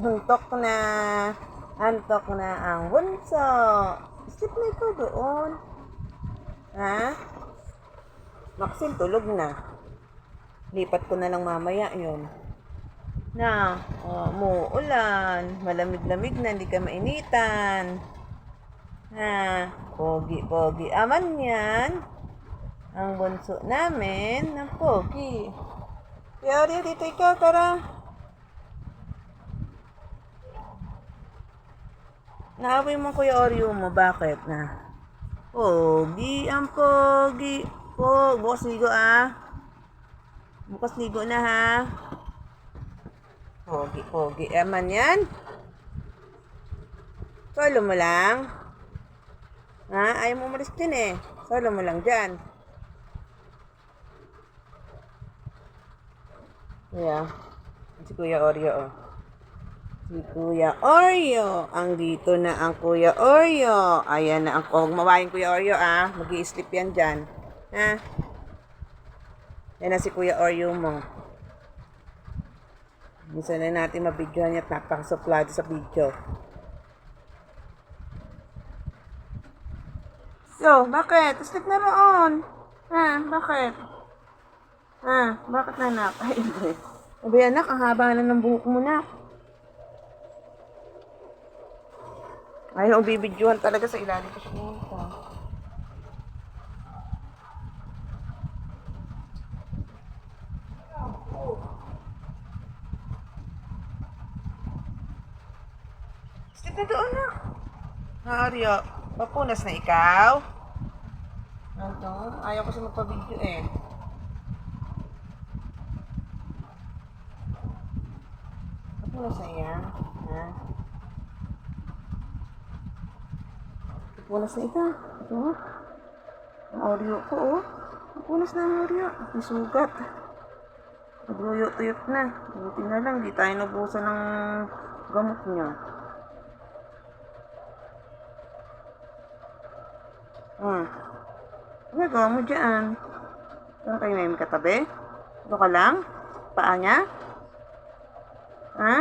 Antok na. Antok na ang bunso. Sleep na ikaw doon. Ha? Maxine, tulog na. Lipat ko na lang mamaya yun. Na, muulan. Malamig-lamig na, hindi ka mainitan. Ha, pogi-pogi. Aman yan. Ang bunso namin ng pogi. Yari, dito ikaw, tara. Naaway mo Kuya Oreo mo, bakit na? Pogi, ang pogi. Bukas ligo ah. Bukas ligo na ha. Pogi. Aman yan? Solo mo lang? Ha? Ayaw mo umalis din eh. Solo mo lang dyan. Yeah. Si Kuya Oreo oh. Si Kuya Oreo. Ang dito na ang Kuya Oreo. Ayan na ang huwag mawain Kuya Oreo ah. Mag-i-sleep yan dyan. Ha? Yan na si Kuya Oreo mo. Minsan na natin mabidyohan niya at napakasuplado sa video. Yo, bakit? Sleep na roon. Ha? Bakit? Ha? Bakit na anak? Ay, hindi. Sabi anak, ang haba na ng buhok mo na. Ayaw, bibidyohan talaga sa ilalim ko siya. Sleep na doon na. Aryo, papunas na ikaw? Ano? Ayaw ko siya magpa-video eh. Papunas na yan. Ha? Papunas na ito. Ito. Ang Oreo ko oh. Papunas na ang Oreo. May sugat. Nagluyo-tuyot na. Buti na lang, di tayo nabusan ng gamot niya. Ano gawa mo dyan? Saan kayo may katabi? Ito ka lang? Paa niya? Ha?